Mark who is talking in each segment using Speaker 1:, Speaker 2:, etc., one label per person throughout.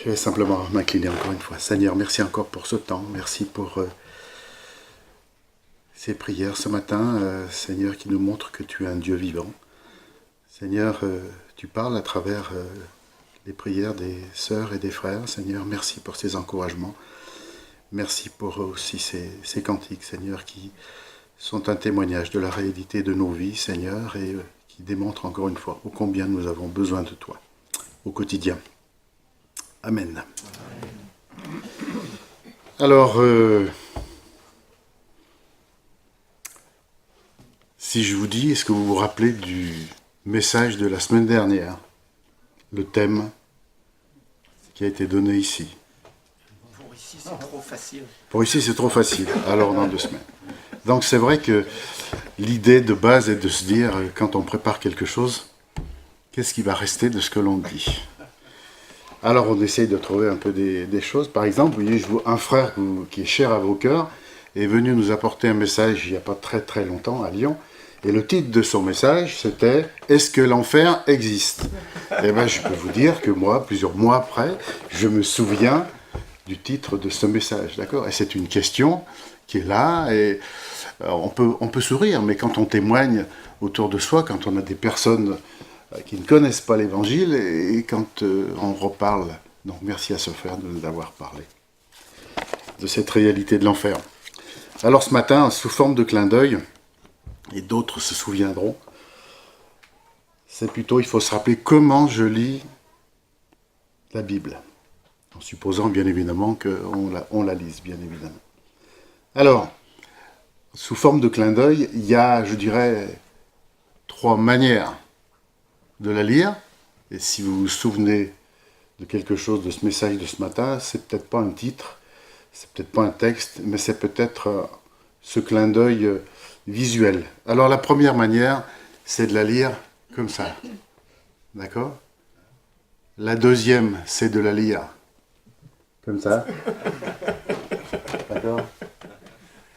Speaker 1: Je vais simplement m'incliner encore une fois. Seigneur, merci encore pour ce temps. Merci pour ces prières ce matin. Seigneur, qui nous montre que tu es un Dieu vivant. Seigneur, tu parles à travers les prières des sœurs et des frères. Seigneur, merci pour ces encouragements. Merci pour aussi ces cantiques, Seigneur, qui sont un témoignage de la réalité de nos vies, Seigneur, et qui démontrent encore une fois ô combien nous avons besoin de toi au quotidien. Amen. Alors, si je vous dis, est-ce que vous vous rappelez du message de la semaine dernière, le thème qui a été donné ici?
Speaker 2: Pour ici, c'est trop facile.
Speaker 1: Pour ici, c'est trop facile. Alors, dans 2 semaines. Donc, c'est vrai que l'idée de base est de se dire, quand on prépare quelque chose, qu'est-ce qui va rester de ce que l'on dit? Alors, on essaye de trouver un peu des choses. Par exemple, vous voyez, un frère qui est cher à vos cœurs est venu nous apporter un message il n'y a pas très très longtemps à Lyon. Et le titre de son message, c'était « Est-ce que l'enfer existe ?» Eh bien, je peux vous dire que moi, plusieurs mois après, je me souviens du titre de ce message, d'accord? Et c'est une question qui est là, et on peut sourire, mais quand on témoigne autour de soi, quand on a des personnes qui ne connaissent pas l'Évangile, et quand on reparle, donc merci à ce frère de nous avoir parlé de cette réalité de l'enfer. Alors ce matin, sous forme de clin d'œil, et d'autres se souviendront, c'est plutôt, il faut se rappeler comment je lis la Bible, en supposant bien évidemment qu'on la lise, bien évidemment. Alors, sous forme de clin d'œil, il y a, je dirais, 3 manières de la lire, et si vous vous souvenez de quelque chose de ce message de ce matin, c'est peut-être pas un titre, c'est peut-être pas un texte, mais c'est peut-être ce clin d'œil visuel. Alors la première manière, c'est de la lire comme ça, d'accord? La deuxième, c'est de la lire comme ça, d'accord?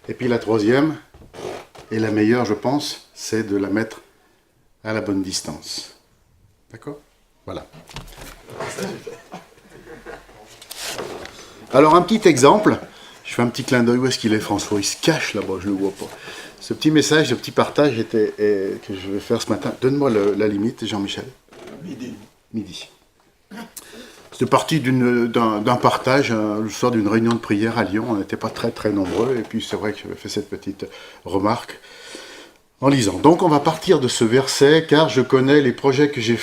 Speaker 1: Et puis la troisième, et la meilleure je pense, c'est de la mettre à la bonne distance. D'accord? Voilà. Alors un petit exemple, je fais un petit clin d'œil, où est-ce qu'il est François? Il se cache là-bas, je ne le vois pas. Ce petit message, ce petit partage que je vais faire ce matin, donne-moi la limite, Jean-Michel. Midi. C'était parti d'un partage, le soir d'une réunion de prière à Lyon, on n'était pas très très nombreux, et puis c'est vrai que j'avais fait cette petite remarque en lisant. Donc on va partir de ce verset, car je connais les projets que j'ai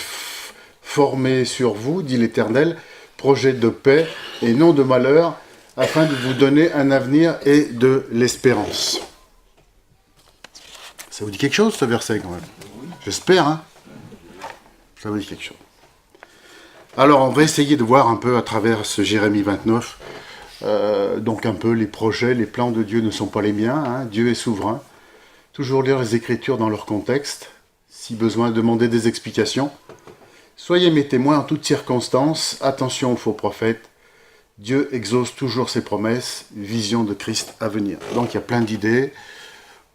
Speaker 1: formés sur vous, dit l'Éternel, projets de paix et non de malheur, afin de vous donner un avenir et de l'espérance. Ça vous dit quelque chose ce verset quand même? J'espère, hein? Ça vous dit quelque chose. Alors on va essayer de voir un peu à travers ce Jérémie 29, donc un peu les projets, les plans de Dieu ne sont pas les miens, hein, Dieu est souverain. Toujours lire les Écritures dans leur contexte, si besoin demander des explications. Soyez mes témoins en toutes circonstances, attention aux faux prophètes, Dieu exauce toujours ses promesses, vision de Christ à venir. Donc il y a plein d'idées,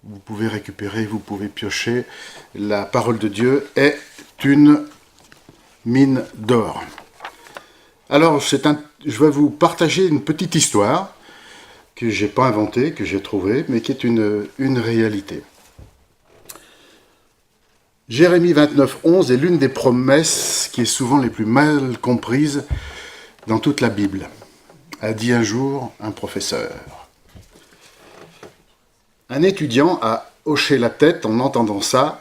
Speaker 1: vous pouvez récupérer, vous pouvez piocher, la parole de Dieu est une mine d'or. Alors je vais vous partager une petite histoire, que je n'ai pas inventée, que j'ai trouvée, mais qui est une réalité. Jérémie 29, 11 est l'une des promesses qui est souvent les plus mal comprises dans toute la Bible, a dit un jour un professeur. Un étudiant a hoché la tête en entendant ça,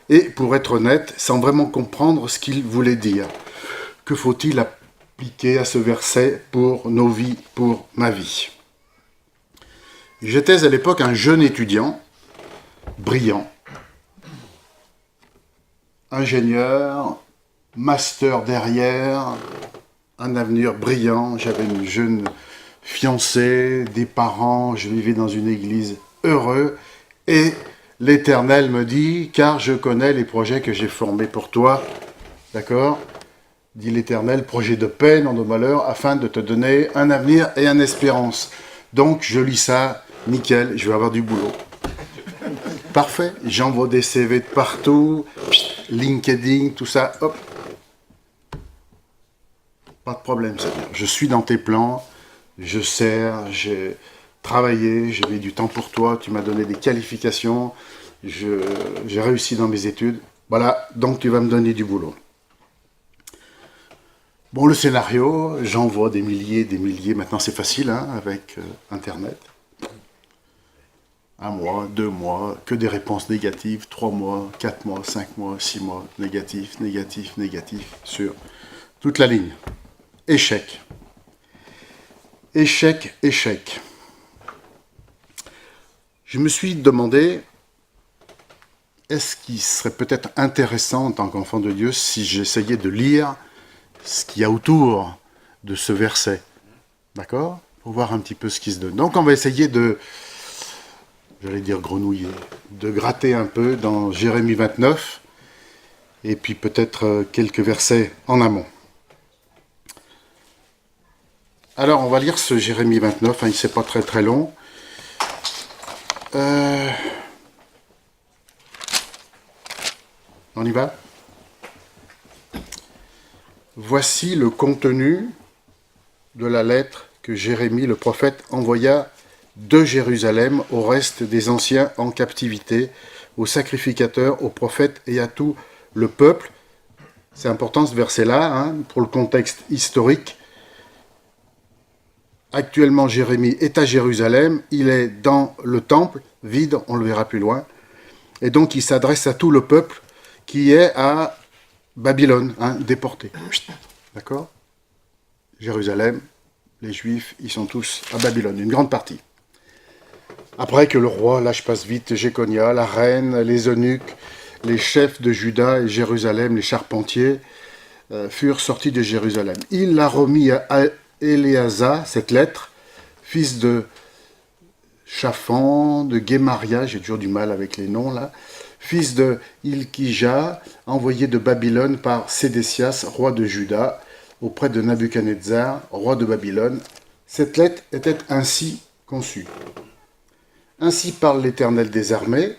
Speaker 1: et pour être honnête, sans vraiment comprendre ce qu'il voulait dire. Que faut-il appliquer à ce verset pour nos vies, pour ma vie ? J'étais à l'époque un jeune étudiant, brillant, ingénieur, master derrière, un avenir brillant, j'avais une jeune fiancée, des parents, je vivais dans une église heureux, et l'Éternel me dit, car je connais les projets que j'ai formés pour toi, d'accord ? Dit l'Éternel, projet de paix, non de malheur, afin de te donner un avenir et une espérance. Donc je lis ça, nickel, je vais avoir du boulot. Parfait, j'envoie des CV de partout, LinkedIn, tout ça, hop. Pas de problème, Seigneur. Je suis dans tes plans, je sers, j'ai travaillé, j'ai mis du temps pour toi, tu m'as donné des qualifications, j'ai réussi dans mes études. Voilà, donc tu vas me donner du boulot. Bon, le scénario, j'envoie des milliers, maintenant c'est facile hein, avec Internet. 1 mois, 2 mois, que des réponses négatives, 3 mois, 4 mois, 5 mois, 6 mois, négatif, négatif, négatif, sur toute la ligne. Échec. Échec, échec. Je me suis demandé, est-ce qu'il serait peut-être intéressant en tant qu'enfant de Dieu si j'essayais de lire ce qu'il y a autour de ce verset. D'accord ? Pour voir un petit peu ce qui se donne. Donc on va essayer de, j'allais dire grenouiller, de gratter un peu dans Jérémie 29, et puis peut-être quelques versets en amont. Alors on va lire ce Jérémie 29, hein, il n'est pas très très long. On y va ? Voici le contenu de la lettre que Jérémie le prophète envoya de Jérusalem au reste des anciens en captivité, aux sacrificateurs, aux prophètes et à tout le peuple. C'est important ce verset-là, hein, pour le contexte historique. Actuellement, Jérémie est à Jérusalem, il est dans le temple, vide, on le verra plus loin, et donc il s'adresse à tout le peuple qui est à Babylone, hein, déporté. D'accord ? Jérusalem, les Juifs, ils sont tous à Babylone, une grande partie. Après que le roi, là je passe vite, Jéconia, la reine, les eunuques, les chefs de Juda et Jérusalem, les charpentiers, furent sortis de Jérusalem. Il l'a remis à Éléazar, cette lettre, fils de Shaphan, de Guémaria, j'ai toujours du mal avec les noms là, fils de Ilkija, envoyé de Babylone par Sédécias, roi de Juda, auprès de Nabuchodonosor, roi de Babylone. Cette lettre était ainsi conçue. Ainsi parle l'Éternel des armées,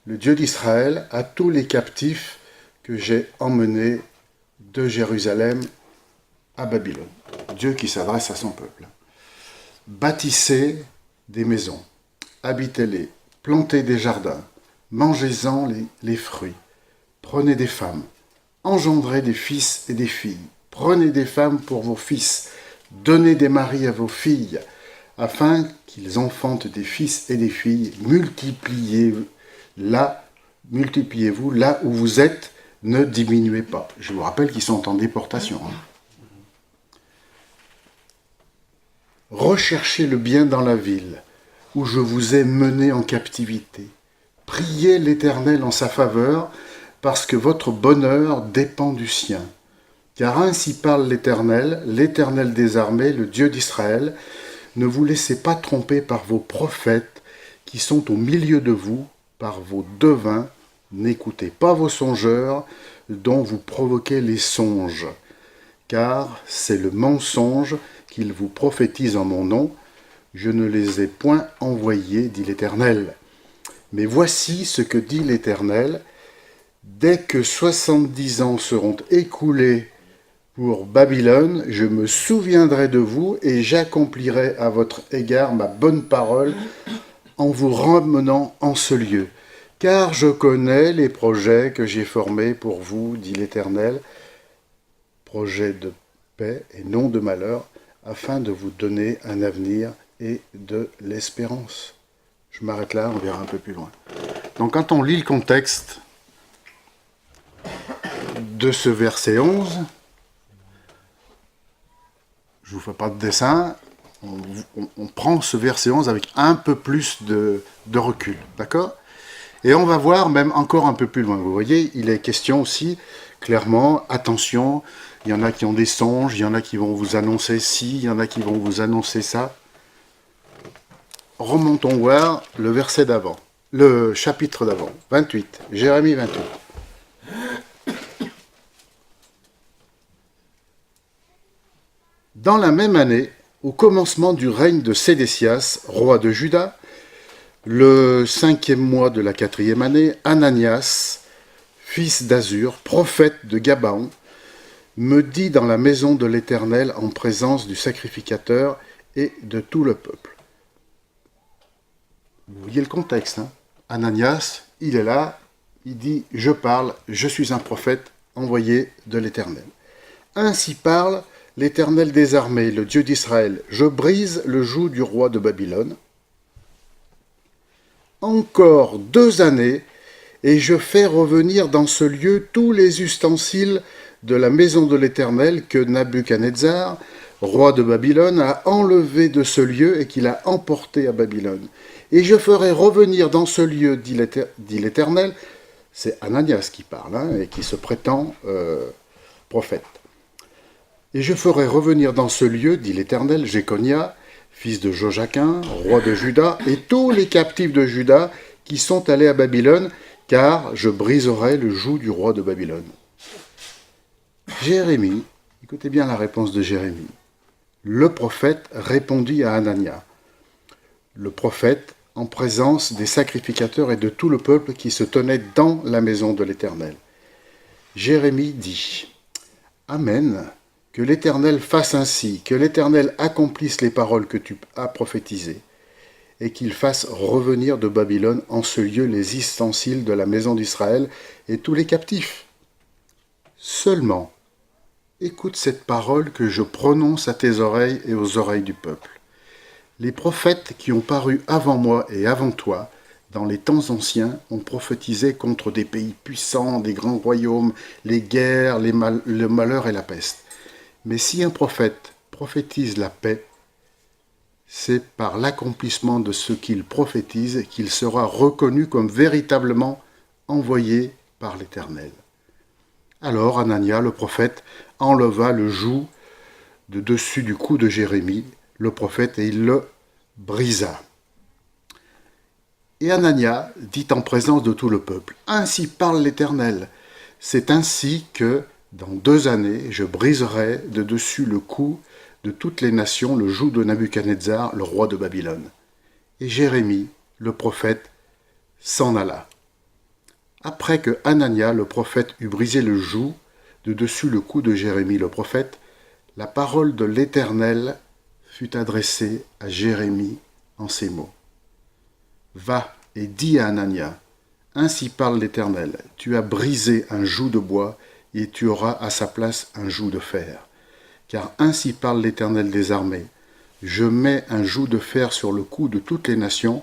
Speaker 1: le Dieu d'Israël, à tous les captifs que j'ai emmenés de Jérusalem à Babylone. Dieu qui s'adresse à son peuple. Bâtissez des maisons, habitez-les, plantez des jardins, mangez-en les fruits, prenez des femmes, engendrez des fils et des filles, prenez des femmes pour vos fils, donnez des maris à vos filles, afin qu'ils enfantent des fils et des filles, multipliez-vous là où vous êtes, ne diminuez pas. Je vous rappelle qu'ils sont en déportation. Hein. Recherchez le bien dans la ville où je vous ai mené en captivité. Priez l'Éternel en sa faveur, parce que votre bonheur dépend du sien. Car ainsi parle l'Éternel, l'Éternel des armées, le Dieu d'Israël. Ne vous laissez pas tromper par vos prophètes qui sont au milieu de vous, par vos devins. N'écoutez pas vos songeurs dont vous provoquez les songes. Car c'est le mensonge qu'ils vous prophétisent en mon nom. Je ne les ai point envoyés, dit l'Éternel. Mais voici ce que dit l'Éternel. Dès que 70 ans seront écoulés pour Babylone, je me souviendrai de vous et j'accomplirai à votre égard ma bonne parole en vous ramenant en ce lieu. Car je connais les projets que j'ai formés pour vous, dit l'Éternel, projets de paix et non de malheur, afin de vous donner un avenir et de l'espérance. Je m'arrête là, on verra un peu plus loin. Donc quand on lit le contexte de ce verset 11, je ne vous fais pas de dessin, on prend ce verset 11 avec un peu plus de recul, d'accord ? Et on va voir même encore un peu plus loin. Vous voyez, il est question aussi, clairement, attention, il y en a qui ont des songes, il y en a qui vont vous annoncer ci, il y en a qui vont vous annoncer ça. Remontons voir le verset d'avant, le chapitre d'avant, 28, Jérémie 28. Dans la même année, au commencement du règne de Sédécias, roi de Juda, le 5e mois de la 4e année, Ananias, fils d'Azur, prophète de Gabaon, me dit dans la maison de l'Éternel en présence du sacrificateur et de tout le peuple. Vous voyez le contexte, hein? Ananias, il est là, il dit « Je parle, je suis un prophète envoyé de l'Éternel. » Ainsi parle l'Éternel des armées, le Dieu d'Israël. Je brise le joug du roi de Babylone. Encore 2 années, et je fais revenir dans ce lieu tous les ustensiles de la maison de l'Éternel que Nabuchodonosor, roi de Babylone, a enlevé de ce lieu et qu'il a emporté à Babylone. Et je ferai revenir dans ce lieu, dit l'Éternel, c'est Ananias qui parle, hein, et qui se prétend prophète. Et je ferai revenir dans ce lieu, dit l'Éternel, Jéconia, fils de Joachim, roi de Juda, et tous les captifs de Juda qui sont allés à Babylone, car je briserai le joug du roi de Babylone. Jérémie, écoutez bien la réponse de Jérémie. Le prophète répondit à Anania. Le prophète, en présence des sacrificateurs et de tout le peuple qui se tenait dans la maison de l'Éternel. Jérémie dit, Amen, que l'Éternel fasse ainsi, que l'Éternel accomplisse les paroles que tu as prophétisées, et qu'il fasse revenir de Babylone en ce lieu les ustensiles de la maison d'Israël et tous les captifs. Seulement, écoute cette parole que je prononce à tes oreilles et aux oreilles du peuple. Les prophètes qui ont paru avant moi et avant toi, dans les temps anciens, ont prophétisé contre des pays puissants, des grands royaumes, les guerres, le malheur et la peste. Mais si un prophète prophétise la paix, c'est par l'accomplissement de ce qu'il prophétise qu'il sera reconnu comme véritablement envoyé par l'Éternel. Alors Anania, le prophète, enleva le joug de dessus du cou de Jérémie, le prophète, et il le brisa. Et Anania dit en présence de tout le peuple, « Ainsi parle l'Éternel, c'est ainsi que, dans 2 années, je briserai de dessus le cou de toutes les nations le joug de Nabuchodonosor, le roi de Babylone. » Et Jérémie, le prophète, s'en alla. Après que Anania, le prophète, eut brisé le joug de dessus le cou de Jérémie, le prophète, la parole de l'Éternel fut adressée à Jérémie en ces mots. « Va et dis à Anania, ainsi parle l'Éternel, tu as brisé un joug de bois et tu auras à sa place un joug de fer. Car ainsi parle l'Éternel des armées, je mets un joug de fer sur le cou de toutes les nations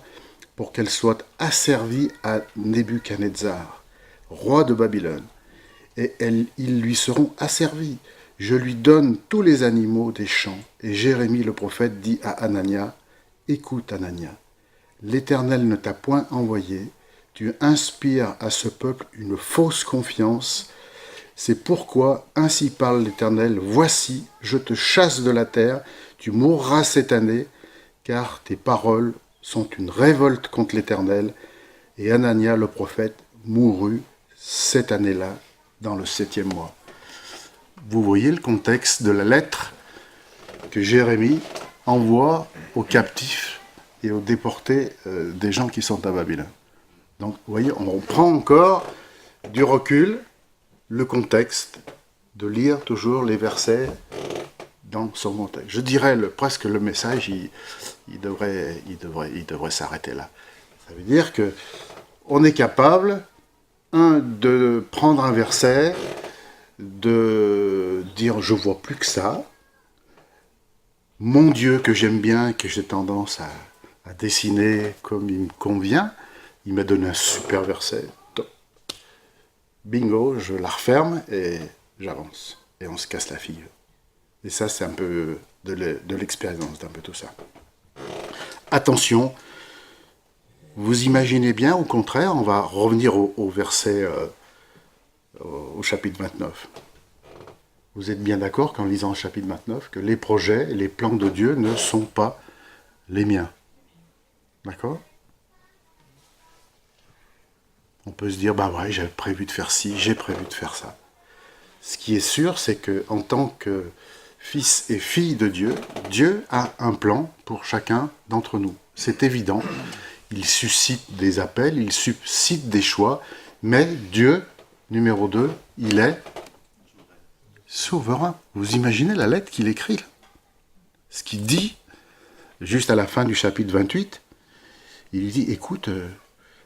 Speaker 1: pour qu'elles soient asservies à Nebuchadnezzar, roi de Babylone, et ils lui seront asservis. Je lui donne tous les animaux des champs. » Et Jérémie le prophète dit à Anania, « Écoute Anania, l'Éternel ne t'a point envoyé, tu inspires à ce peuple une fausse confiance. C'est pourquoi ainsi parle l'Éternel, voici, je te chasse de la terre, tu mourras cette année, car tes paroles sont une révolte contre l'Éternel. » Et Anania le prophète mourut cette année-là, dans le 7e mois. Vous voyez le contexte de la lettre que Jérémie envoie aux captifs et aux déportés des gens qui sont à Babylone. Donc, vous voyez, on prend encore du recul, le contexte, de lire toujours les versets dans son contexte. Je dirais presque le message, il devrait s'arrêter là. Ça veut dire que on est capable, de prendre un verset, de dire je vois plus que ça, mon Dieu que j'aime bien, que j'ai tendance à dessiner comme il me convient, il m'a donné un super verset, top. Bingo, je la referme et j'avance. Et on se casse la figure. Et ça, c'est un peu de l'expérience d'un peu tout ça. Attention, vous imaginez bien, au contraire, on va revenir au verset, au chapitre 29. Vous êtes bien d'accord qu'en lisant le chapitre 29, que les projets et les plans de Dieu ne sont pas les miens. D'accord ? On peut se dire, bah ouais, j'avais prévu de faire ci, j'ai prévu de faire ça. Ce qui est sûr, c'est qu'en tant que fils et fille de Dieu, Dieu a un plan pour chacun d'entre nous. C'est évident. Il suscite des appels, il suscite des choix, mais Dieu, numéro 2, il est souverain. Vous imaginez la lettre qu'il écrit là? Ce qu'il dit, juste à la fin du chapitre 28, il dit, écoute,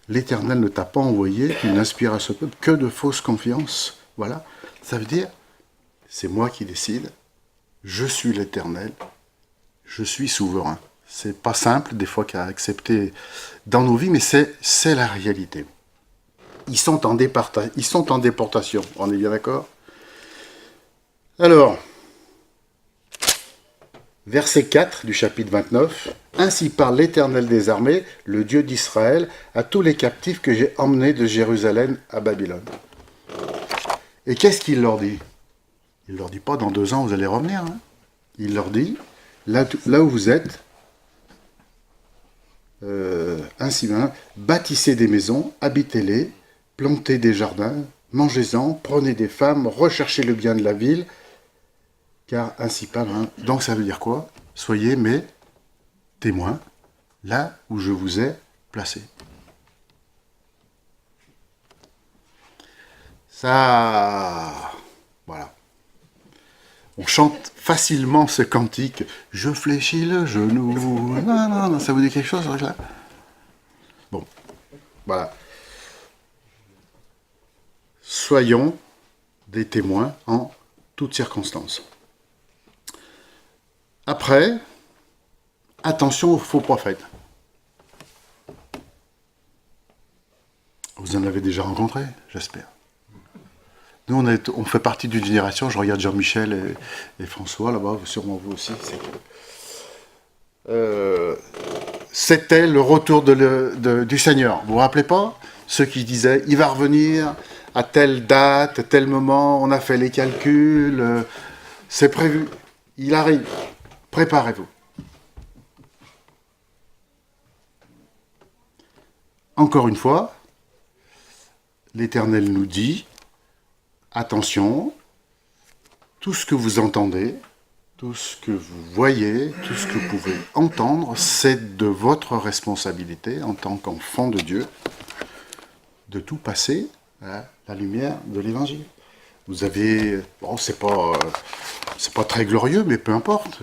Speaker 1: l'Éternel ne t'a pas envoyé, tu n'inspires à ce peuple que de fausses confiances. Voilà, ça veut dire, c'est moi qui décide, je suis l'Éternel, je suis souverain. C'est pas simple des fois qu'à accepter dans nos vies, mais c'est la réalité. Ils sont en déportation, on est bien d'accord? Alors, verset 4 du chapitre 29, « Ainsi parle l'Éternel des armées, le Dieu d'Israël, à tous les captifs que j'ai emmenés de Jérusalem à Babylone. » Et qu'est-ce qu'il leur dit? Il ne leur dit pas, dans 2 ans, vous allez revenir. Hein. Il leur dit, là où vous êtes, ainsi, bâtissez des maisons, habitez-les, plantez des jardins, mangez-en, prenez des femmes, recherchez le bien de la ville, car ainsi parle. Donc ça veut dire quoi? Soyez mes témoins, là où je vous ai placé. Ça, voilà. On chante facilement ce cantique. Je fléchis le genou. Non, ça vous dit quelque chose, là? Bon, voilà. Soyons des témoins en toutes circonstances. Après, attention aux faux prophètes. Vous en avez déjà rencontré, j'espère. Nous, on fait partie d'une génération, je regarde Jean-Michel et François, là-bas, sûrement vous aussi. C'était le retour du Seigneur. Vous vous rappelez pas? Ceux qui disaient, il va revenir à telle date, à tel moment, on a fait les calculs, c'est prévu, il arrive, préparez-vous. Encore une fois, l'Éternel nous dit, attention, tout ce que vous entendez, tout ce que vous voyez, tout ce que vous pouvez entendre, c'est de votre responsabilité en tant qu'enfant de Dieu de tout passer à la lumière de l'Évangile. Vous avez, bon, c'est pas très glorieux, mais peu importe.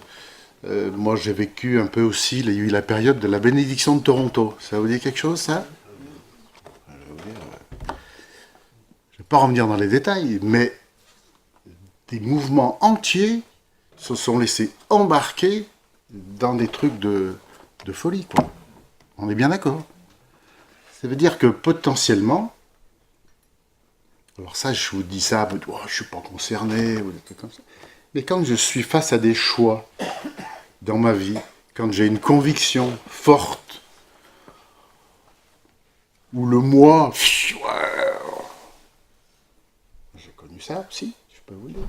Speaker 1: Moi, j'ai vécu un peu aussi, il y a eu la période de la bénédiction de Toronto. Ça vous dit quelque chose, ça? Je ne vais pas revenir dans les détails, mais des mouvements entiers se sont laissés embarquer dans des trucs de folie, quoi. On est bien d'accord. Ça veut dire que potentiellement, alors ça, je vous dis ça, vous dites, oh, je ne suis pas concerné, ou des trucs comme ça. Mais quand je suis face à des choix dans ma vie, quand j'ai une conviction forte, où le moi, j'ai connu ça aussi, je peux vous le dire.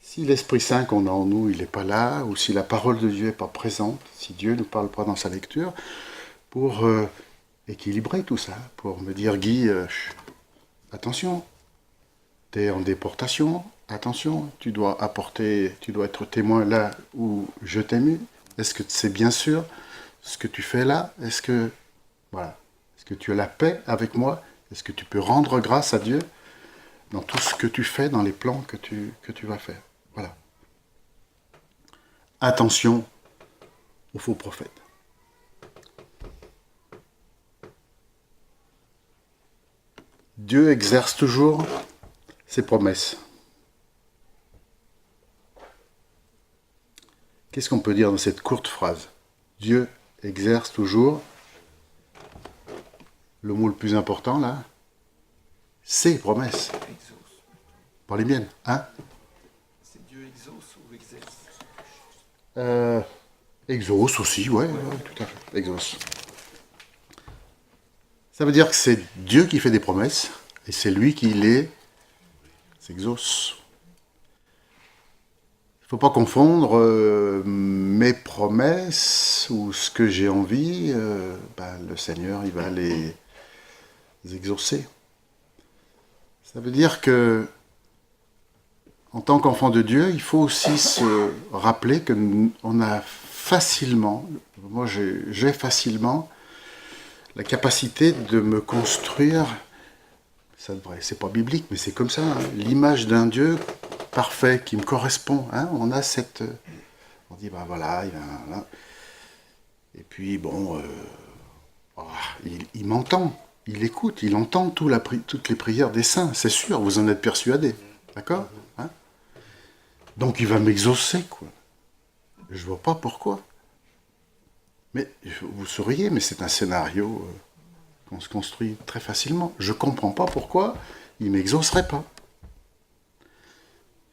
Speaker 1: Si l'Esprit Saint qu'on a en nous, il n'est pas là, ou si la parole de Dieu n'est pas présente, si Dieu ne parle pas dans sa lecture, pour équilibrer tout ça, pour me dire, Guy, attention, tu es en déportation, attention, tu dois être témoin là où je t'ai mis. Est-ce que c'est bien sûr ce que tu fais là? Est-ce que tu as la paix avec moi? Est-ce que tu peux rendre grâce à Dieu dans tout ce que tu fais, dans les plans que tu vas faire? Voilà. Attention aux faux prophètes. Dieu exerce toujours ses promesses. Qu'est-ce qu'on peut dire dans cette courte phrase? Dieu exerce toujours, le mot le plus important là, ses promesses. Pas les miennes, hein?
Speaker 2: C'est Dieu exauce ou exerce?
Speaker 1: Exauce aussi, ouais, tout à fait. Exauce. Ça veut dire que c'est Dieu qui fait des promesses et c'est lui qui les exauce. Il ne faut pas confondre mes promesses ou ce que j'ai envie. Le Seigneur, il va les exaucer. Ça veut dire que en tant qu'enfant de Dieu, il faut aussi se rappeler qu'on a facilement, moi j'ai facilement la capacité de me construire, c'est pas biblique, mais c'est comme ça, hein, l'image d'un Dieu parfait qui me correspond. Hein, on a cette... on dit, ben voilà, là. Et puis, bon, il m'entend, il écoute, il entend toutes les prières des saints, c'est sûr, vous en êtes persuadés. D'accord, hein? Donc il va m'exaucer, quoi. Je vois pas pourquoi. Mais vous souriez, mais c'est un scénario qu'on se construit très facilement. Je comprends pas pourquoi il m'exaucerait pas.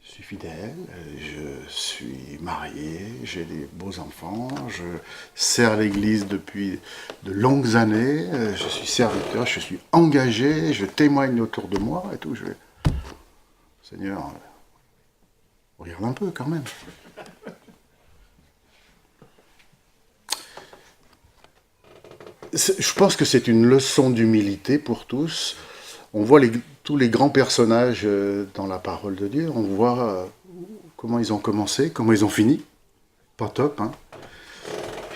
Speaker 1: Je suis fidèle, je suis marié, j'ai des beaux enfants, je sers l'Église depuis de longues années, je suis serviteur, je suis engagé, je témoigne autour de moi et tout. Seigneur, regarde un peu quand même. Je pense que c'est une leçon d'humilité pour tous. On voit tous les grands personnages dans la parole de Dieu. On voit comment ils ont commencé, comment ils ont fini. Pas top, hein.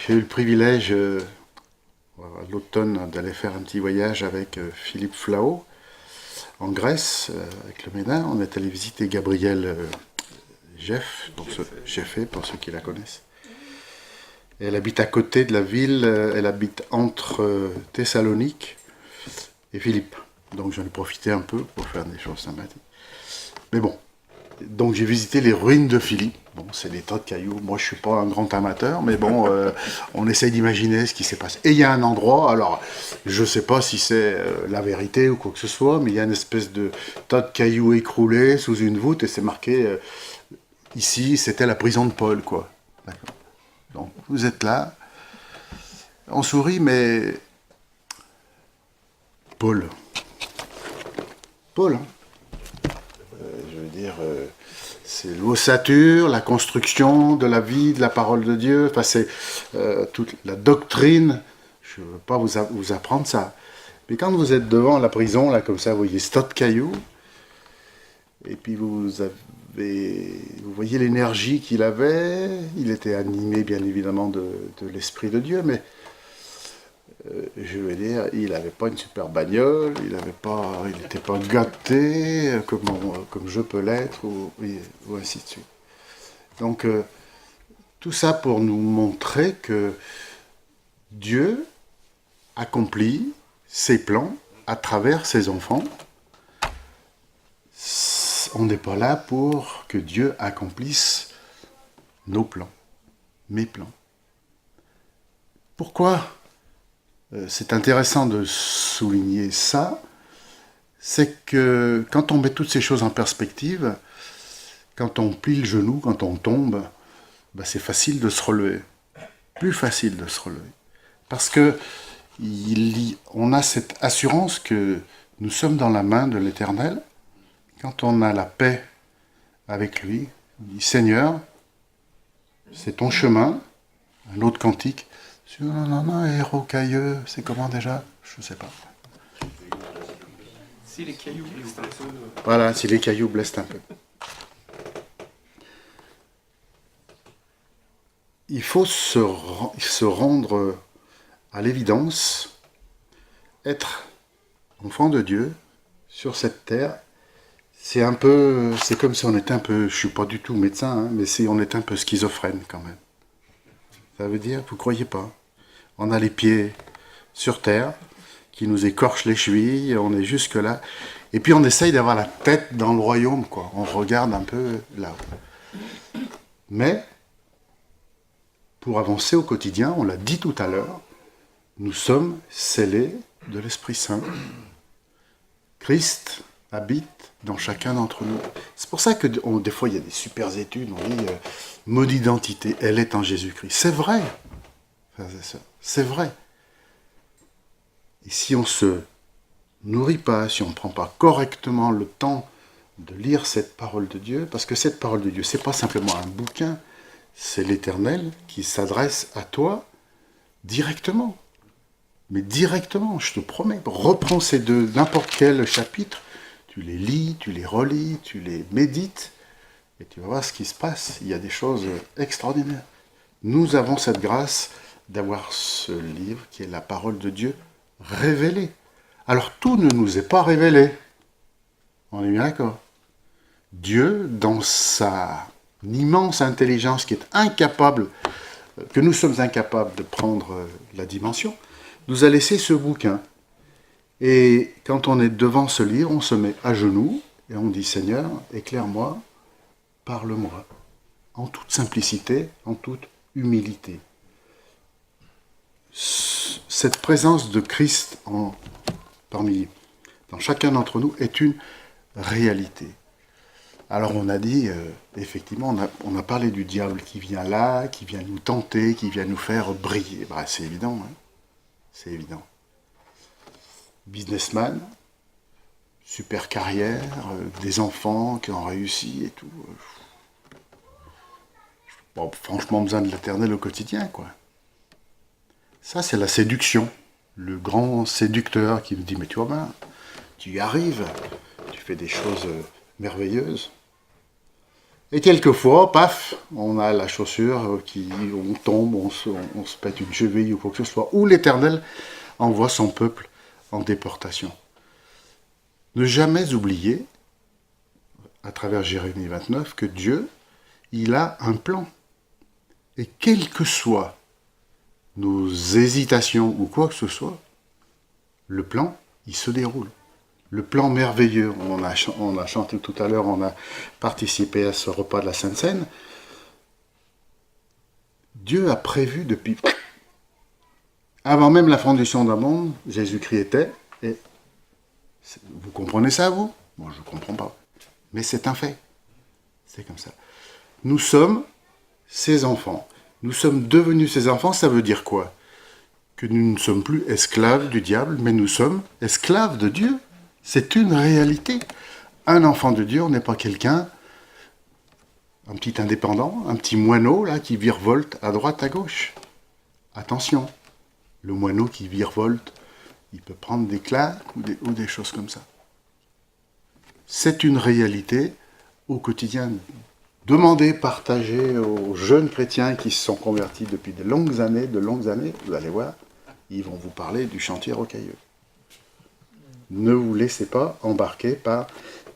Speaker 1: J'ai eu le privilège, à l'automne, d'aller faire un petit voyage avec Philippe Flao, en Grèce, avec le Ménin. On est allé visiter Gabrielle Jeff, pour ceux qui la connaissent. Elle habite à côté de la ville, elle habite entre Thessalonique et Philippe. Donc j'en ai profité un peu pour faire des choses sympathiques. Mais bon, donc j'ai visité les ruines de Philippe. Bon, c'est des tas de cailloux. Moi, je suis pas un grand amateur, mais bon, on essaye d'imaginer ce qui s'est passé. Et il y a un endroit, alors, je sais pas si c'est la vérité ou quoi que ce soit, mais il y a une espèce de tas de cailloux écroulés sous une voûte et c'est marqué ici, c'était la prison de Paul, quoi. D'accord. Donc, vous êtes là, on sourit, mais Paul, hein. Je veux dire, c'est l'ossature, la construction de la vie, de la parole de Dieu, enfin, c'est toute la doctrine. Je ne veux pas vous apprendre ça. Mais quand vous êtes devant la prison, là, comme ça, vous voyez ce tas de cailloux, et puis vous voyez l'énergie qu'il avait. Il était animé, bien évidemment, de l'Esprit de Dieu, mais je veux dire, il n'avait pas une super bagnole, il n'était pas gâté comme je peux l'être, ou ainsi de suite. Donc, tout ça pour nous montrer que Dieu accomplit ses plans à travers ses enfants. On n'est pas là pour que Dieu accomplisse nos plans, mes plans. Pourquoi c'est intéressant de souligner ça? C'est que quand on met toutes ces choses en perspective, quand on plie le genou, quand on tombe, ben c'est facile de se relever. Plus facile de se relever. Parce que on a cette assurance que nous sommes dans la main de l'Éternel. Quand on a la paix avec lui, on dit Seigneur, c'est ton chemin. Un autre cantique. Non, héros cailleux, c'est comment déjà? Je ne sais pas.
Speaker 2: Si les cailloux blessent un peu.
Speaker 1: Voilà, si les cailloux blessent un peu. Il faut se rendre à l'évidence, être enfant de Dieu sur cette terre. C'est comme si on était un peu, je suis pas du tout médecin, hein, mais si on était un peu schizophrène quand même. Ça veut dire, vous croyez pas? On a les pieds sur terre, qui nous écorchent les chevilles, on est jusque là. Et puis on essaye d'avoir la tête dans le royaume, quoi. On regarde un peu là-haut. Mais, pour avancer au quotidien, on l'a dit tout à l'heure, nous sommes scellés de l'Esprit Saint. Christ habite dans chacun d'entre nous. C'est pour ça que des fois il y a des super études, on dit mode d'identité, elle est en Jésus-Christ. C'est vrai, c'est vrai. Et si on ne se nourrit pas, si on ne prend pas correctement le temps de lire cette parole de Dieu, parce que cette parole de Dieu, c'est pas simplement un bouquin, c'est l'Éternel qui s'adresse à toi directement. Mais directement, je te promets. Reprends ces deux, n'importe quel chapitre, tu les lis, tu les relis, tu les médites, et tu vas voir ce qui se passe. Il y a des choses extraordinaires. Nous avons cette grâce d'avoir ce livre qui est la parole de Dieu révélée. Alors tout ne nous est pas révélé. On est bien d'accord. Dieu, dans sa immense intelligence qui est incapable, que nous sommes incapables de prendre la dimension, nous a laissé ce bouquin. Et quand on est devant ce livre, on se met à genoux et on dit « Seigneur, éclaire-moi, parle-moi » en toute simplicité, en toute humilité. Cette présence de Christ dans chacun d'entre nous est une réalité. Alors on a dit, effectivement, on a parlé du diable qui vient là, qui vient nous tenter, qui vient nous faire briller. Bah, c'est évident, hein, c'est évident. Businessman, super carrière, des enfants qui ont réussi et tout. Bon, franchement, besoin de l'éternel au quotidien, quoi. Ça, c'est la séduction. Le grand séducteur qui nous dit, mais tu vois bien, tu y arrives, tu fais des choses merveilleuses. Et quelquefois, paf, on a la chaussure on tombe, on se pète une cheville ou quoi que ce soit, ou l'Éternel envoie son peuple en déportation. Ne jamais oublier, à travers Jérémie 29, que Dieu, il a un plan. Et quelles que soient nos hésitations ou quoi que ce soit, le plan, il se déroule. Le plan merveilleux, on a chanté tout à l'heure, on a participé à ce repas de la Sainte Seine. Dieu a prévu depuis, avant même la fondation d'un monde, Jésus-Christ était, et vous comprenez ça, vous? Moi, je ne comprends pas. Mais c'est un fait. C'est comme ça. Nous sommes ses enfants. Nous sommes devenus ses enfants, ça veut dire quoi? Que nous ne sommes plus esclaves du diable, mais nous sommes esclaves de Dieu. C'est une réalité. Un enfant de Dieu, on n'est pas quelqu'un, un petit indépendant, un petit moineau là qui virevolte à droite, à gauche. Attention, le moineau qui virevolte, il peut prendre des claques ou des choses comme ça. C'est une réalité au quotidien. Demandez, partagez aux jeunes chrétiens qui se sont convertis depuis de longues années, vous allez voir, ils vont vous parler du chantier rocailleux. Ne vous laissez pas embarquer par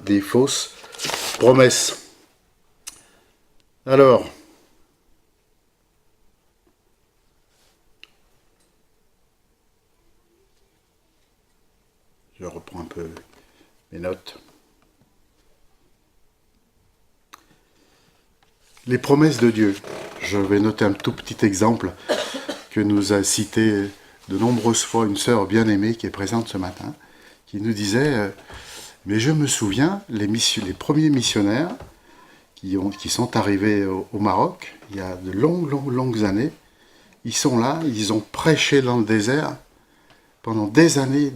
Speaker 1: des fausses promesses. Alors, je reprends un peu mes notes. Les promesses de Dieu. Je vais noter un tout petit exemple que nous a cité de nombreuses fois une sœur bien-aimée qui est présente ce matin, qui nous disait mais je me souviens, les premiers missionnaires qui sont arrivés au Maroc, il y a de longues années, ils sont là, ils ont prêché dans le désert pendant des années,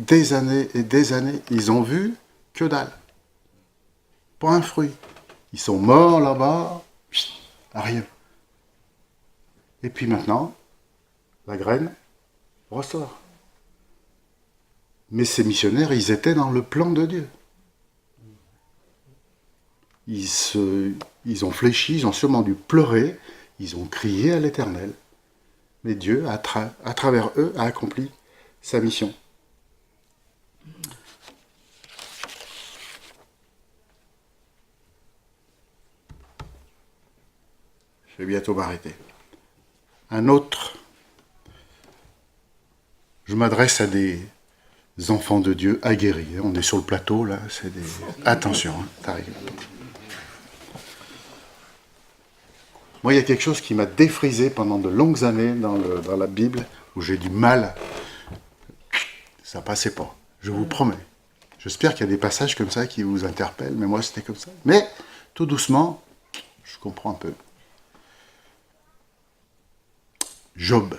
Speaker 1: ils ont vu que dalle. Pas un fruit. Ils sont morts là-bas, rien. Et puis maintenant, la graine ressort. Mais ces missionnaires, ils étaient dans le plan de Dieu. Ils ont fléchi, ils ont sûrement dû pleurer, ils ont crié à l'Éternel. Mais Dieu, à travers eux, a accompli sa mission. Je vais bientôt m'arrêter. Un autre. Je m'adresse à des enfants de Dieu aguerris. On est sur le plateau, là. Attention, hein, t'arrives. Moi, il y a quelque chose qui m'a défrisé pendant de longues années dans la Bible, où j'ai du mal. Ça passait pas. Je vous promets. J'espère qu'il y a des passages comme ça qui vous interpellent, mais moi, c'était comme ça. Mais, tout doucement, je comprends un peu. Job.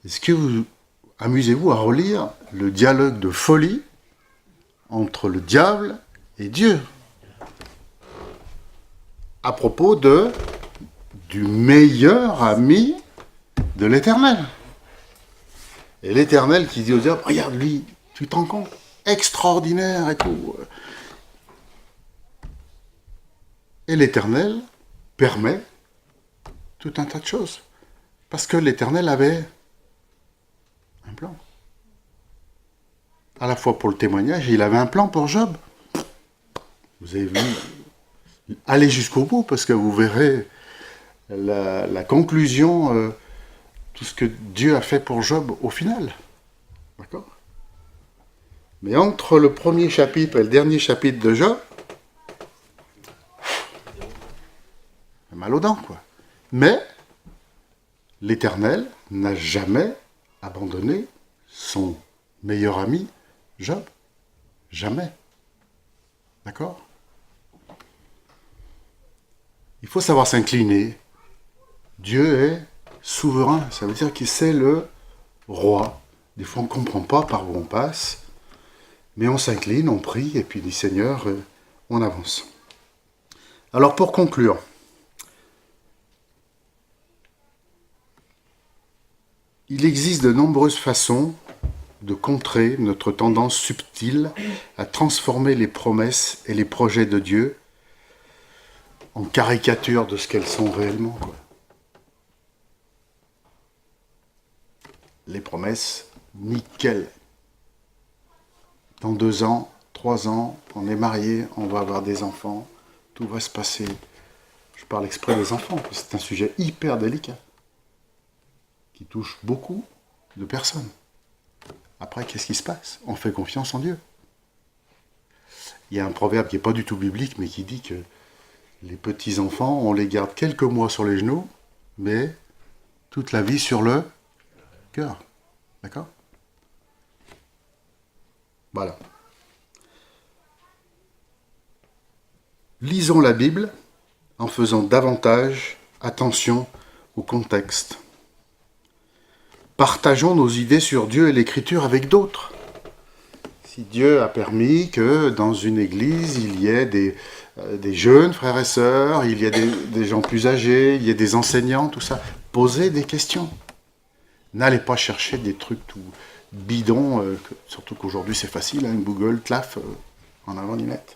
Speaker 1: Est-ce que vous amusez-vous à relire le dialogue de folie entre le diable et Dieu à propos du meilleur ami de l'Éternel? Et l'Éternel qui dit au diable, regarde lui, tu t'en compte, extraordinaire et tout. Et l'Éternel permet tout un tas de choses. Parce que l'Éternel avait un plan. À la fois pour le témoignage, il avait un plan pour Job. Vous avez vu, allez jusqu'au bout, parce que vous verrez la conclusion, tout ce que Dieu a fait pour Job au final. D'accord? Mais entre le premier chapitre et le dernier chapitre de Job, mal aux dents, quoi. Mais l'Éternel n'a jamais abandonné son meilleur ami, Job. Jamais. D'accord? Il faut savoir s'incliner. Dieu est souverain. Ça veut dire qu'il c'est le roi. Des fois, on ne comprend pas par où on passe. Mais on s'incline, on prie, et puis dit Seigneur, on avance. Alors pour conclure, il existe de nombreuses façons de contrer notre tendance subtile à transformer les promesses et les projets de Dieu en caricature de ce qu'elles sont réellement, quoi. Les promesses, nickel. Dans 2 ans, 3 ans, on est marié, on va avoir des enfants, tout va se passer. Je parle exprès des enfants, parce que c'est un sujet hyper délicat, qui touche beaucoup de personnes. Après, qu'est-ce qui se passe? On fait confiance en Dieu. Il y a un proverbe qui n'est pas du tout biblique, mais qui dit que les petits-enfants, on les garde quelques mois sur les genoux, mais toute la vie sur le cœur. D'accord? Voilà. Lisons la Bible en faisant davantage attention au contexte. Partageons nos idées sur Dieu et l'Écriture avec d'autres. Si Dieu a permis que dans une église, il y ait des jeunes frères et sœurs, il y ait des gens plus âgés, il y ait des enseignants, tout ça, posez des questions. N'allez pas chercher des trucs tout bidons, surtout qu'aujourd'hui c'est facile, hein, Google, claf, en avant d'y mettre.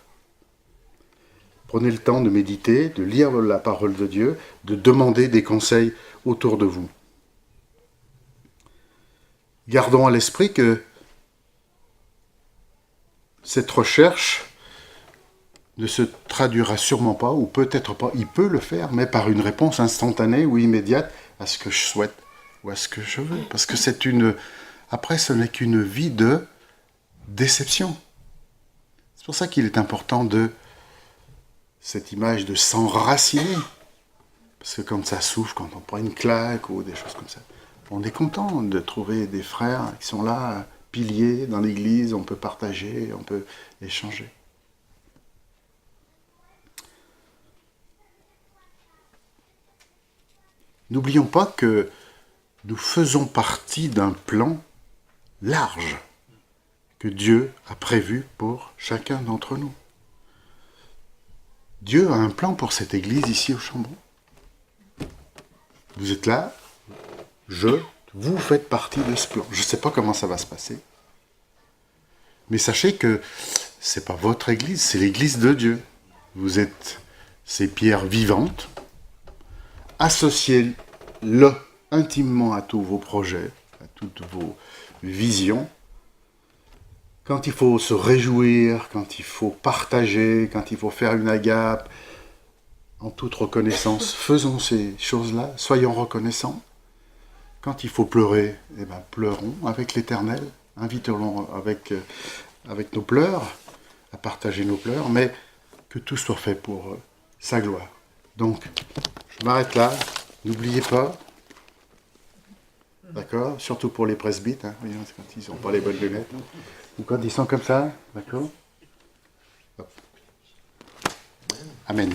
Speaker 1: Prenez le temps de méditer, de lire la parole de Dieu, de demander des conseils autour de vous. Gardons à l'esprit que cette recherche ne se traduira sûrement pas, ou peut-être pas, il peut le faire, mais par une réponse instantanée ou immédiate à ce que je souhaite ou à ce que je veux. Parce que après, ce n'est qu'une vie de déception. C'est pour ça qu'il est important cette image de s'enraciner. Parce que quand ça souffle, quand on prend une claque ou des choses comme ça, on est content de trouver des frères qui sont là, piliers dans l'église, on peut partager, on peut échanger. N'oublions pas que nous faisons partie d'un plan large que Dieu a prévu pour chacun d'entre nous. Dieu a un plan pour cette église ici au Chambon. Vous êtes là, vous faites partie de ce plan. Je ne sais pas comment ça va se passer. Mais sachez que ce n'est pas votre église, c'est l'église de Dieu. Vous êtes ces pierres vivantes. Associez-le intimement à tous vos projets, à toutes vos visions. Quand il faut se réjouir, quand il faut partager, quand il faut faire une agape, en toute reconnaissance, faisons ces choses-là, soyons reconnaissants. Quand il faut pleurer, pleurons avec l'Éternel, invitons-le avec nos pleurs, à partager nos pleurs, mais que tout soit fait pour sa gloire. Donc, je m'arrête là, n'oubliez pas, d'accord, surtout pour les presbytes, hein, quand ils n'ont pas les bonnes lunettes, ou quand ils sont comme ça, d'accord. Amen.